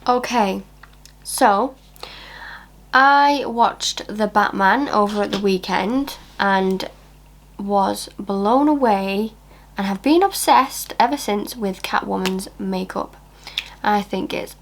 Okay, so I watched The Batman over at the weekend and was blown away and have been obsessed ever since with Catwoman's makeup. I think it's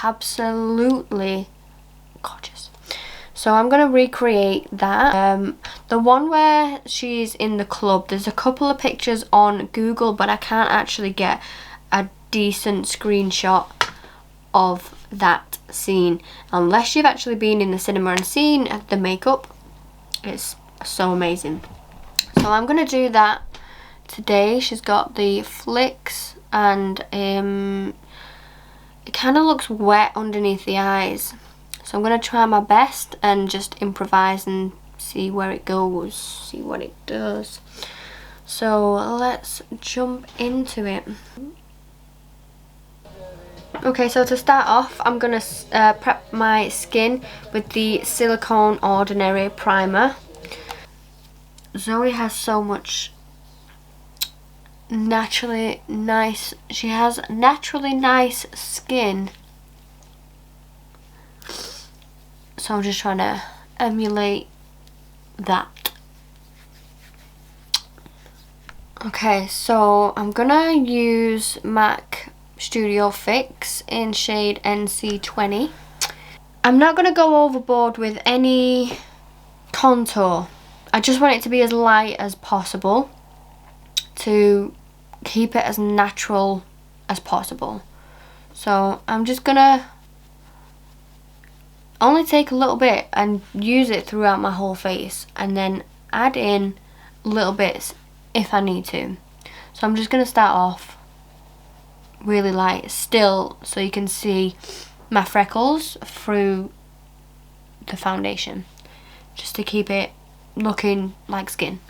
absolutely gorgeous. So I'm going to recreate that. The one where she's in the club, there's a couple of pictures on Google, but I can't actually get a decent screenshot of that scene unless you've actually been in the cinema and seen the makeup. It's so amazing. So I'm going to do that today. She's got the flicks and it kind of looks wet underneath the eyes. So I'm going to try my best and just improvise and see where it goes, see what it does. So let's jump into it. Okay, so to start off, I'm going to prep my skin with the Silicone Ordinary Primer. Zoe has so much naturally nice, she has naturally nice skin. So I'm just trying to emulate that. Okay, so I'm gonna use MAC Studio Fix in shade NC20. I'm not gonna go overboard with any contour. I just want it to be as light as possible to keep it as natural as possible. So I'm just gonna only take a little bit and use it throughout my whole face and then add in little bits if I need to. So I'm just going to start off really light still so you can see my freckles through the foundation, just to keep it looking like skin.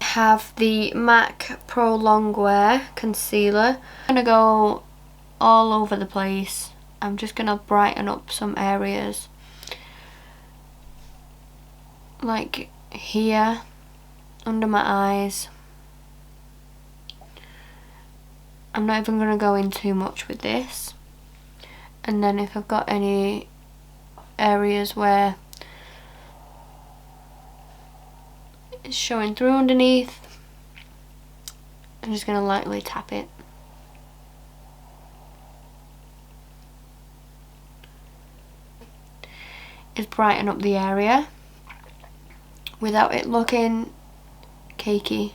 Have the MAC Pro Longwear Concealer. I'm going to go all over the place. I'm just going to brighten up some areas. Like here, under my eyes. I'm not even going to go in too much with this. And then if I've got any areas where it's showing through underneath, I'm just going to lightly tap it. Is brighten up the area without it looking cakey.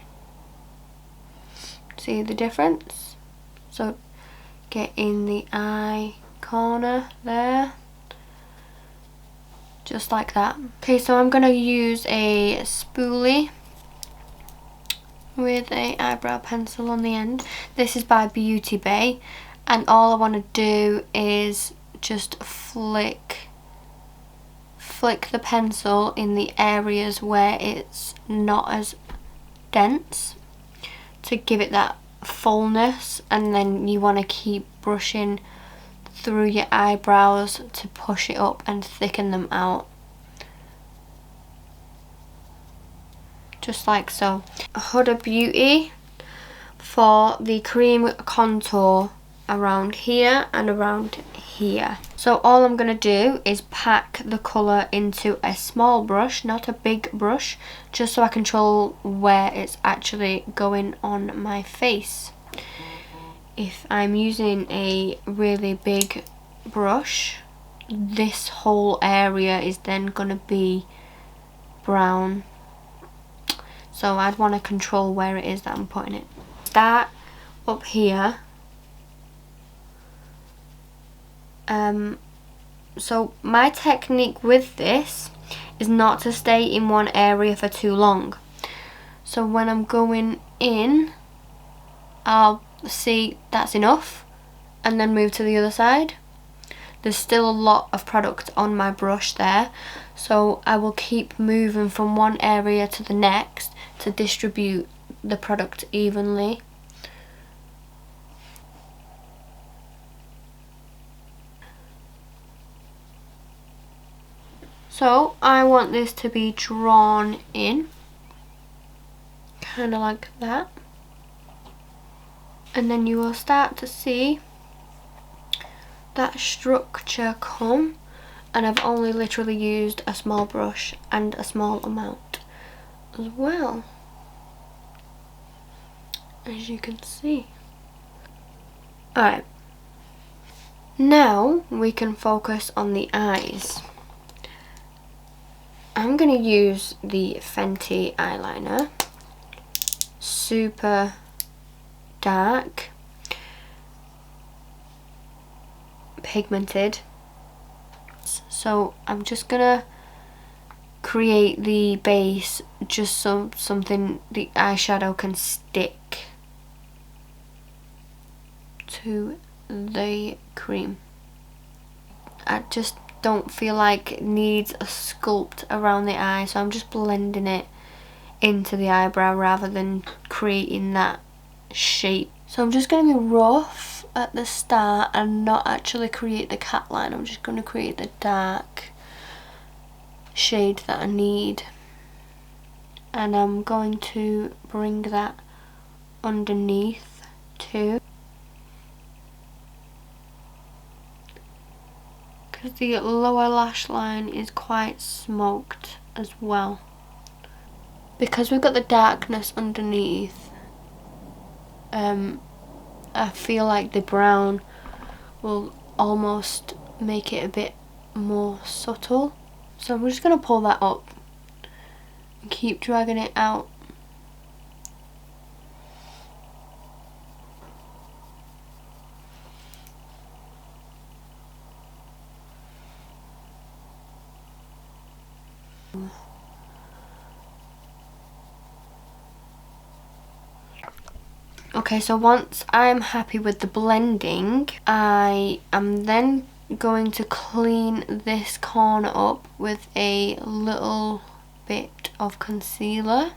See the difference? So get in the eye corner there, just like that. Okay, so I'm gonna use a spoolie with a eyebrow pencil on the end. This is by Beauty Bay, and all I want to do is just flick the pencil in the areas where it's not as dense to give it that fullness, and then you want to keep brushing through your eyebrows to push it up and thicken them out, just like so. Huda Beauty for the cream contour around here and around here. So all I'm going to do is pack the colour into a small brush, not a big brush, just so I control where it's actually going on my face. If I'm using a really big brush, this whole area is then going to be brown. So I'd want to control where it is that I'm putting it. Start up here. So my technique with this is not to stay in one area for too long. So when I'm going in, I'll see that's enough and then move to the other side. There's still a lot of product on my brush there, so I will keep moving from one area to the next to distribute the product evenly. So I want this to be drawn in. kind of like that. And then you will start to see that structure come, and I've only literally used a small brush and a small amount as well, as you can see. Alright, now we can focus on the eyes. I'm going to use the Fenty eyeliner, super dark, pigmented. So I'm just going to create the base just so something the eyeshadow can stick to the cream. I just don't feel like it needs a sculpt around the eye, so I'm just blending it into the eyebrow rather than creating that shape. So I'm just going to be rough at the start and not actually create the cat line. I'm just going to create the dark shade that I need, and I'm going to bring that underneath too, because the lower lash line is quite smoked as well. Because we've got the darkness underneath, I feel like the brown will almost make it a bit more subtle. So I'm just going to pull that up and keep dragging it out. Okay, so once I'm happy with the blending, I am then going to clean this corner up with a little bit of concealer.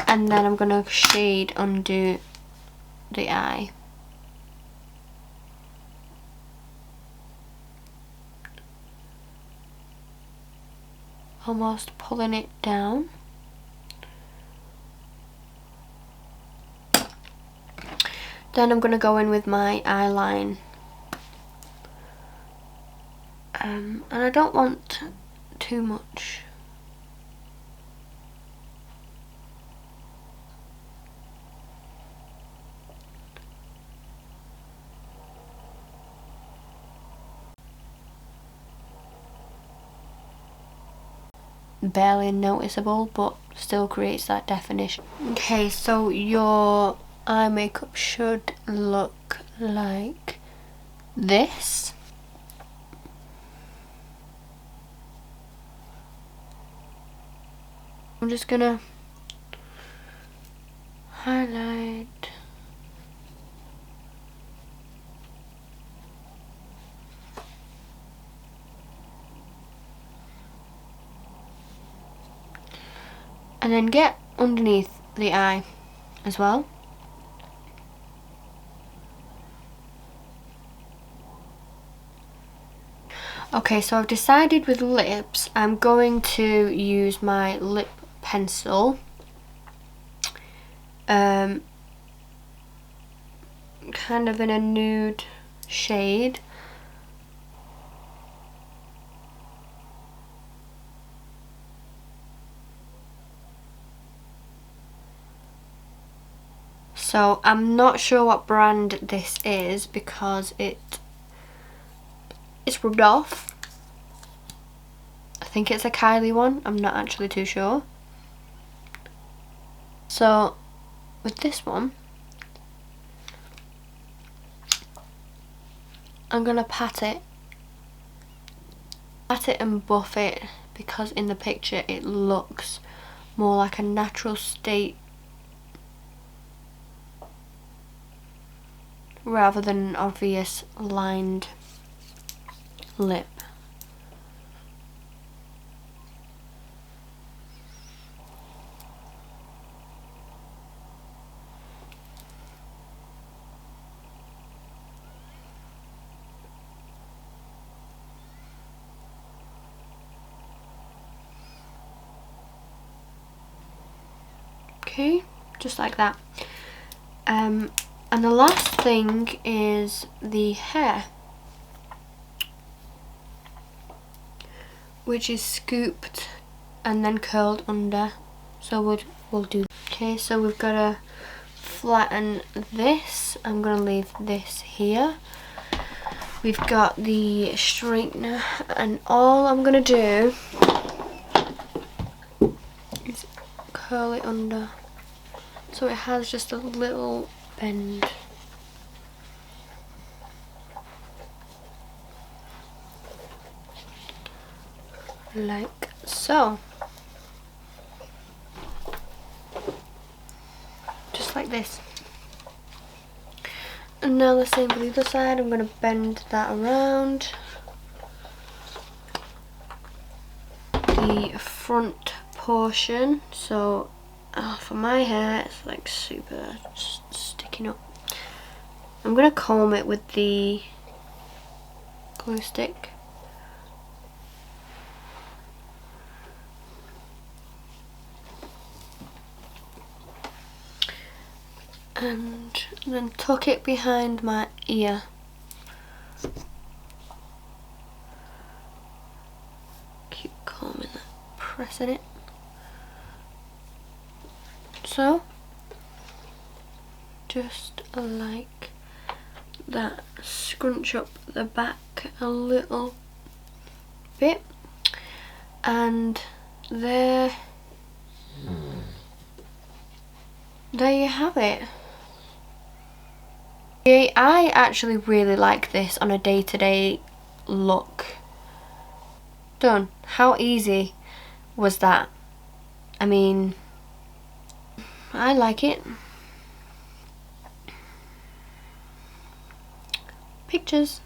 And then I'm going to shade under the eye. Almost pulling it down. Then I'm going to go in with my eyeline. And I don't want too much. Barely noticeable, but still creates that definition. Okay, so your eye makeup should look like this. I'm just gonna highlight. And then get underneath the eye as well. Okay, so I've decided with lips, I'm going to use my lip pencil. Kind of in a nude shade. So I'm not sure what brand this is because it's rubbed off. I think it's a Kylie one, I'm not actually too sure. So with this one, I'm gonna pat it and buff it, because in the picture it looks more like a natural state rather than an obvious lined lip. Okay, just like that. And the last thing is the hair, which is scooped and then curled under. So we'll do. Okay, so we've got to flatten this. I'm gonna leave this here. We've got the straightener, and all I'm gonna do is curl it under so it has just a little bend. Like so. Just like this. And now the same for the other side. I'm going to bend that around. The front portion. So for my hair it's like super sticking up. I'm going to comb it with the glue stick. And then tuck it behind my ear. Keep combing that, pressing it. So, just like that. Scrunch up the back a little bit. And there you have it. I actually really like this on a day-to-day look. Done. How easy was that? I mean, I like it. Pictures.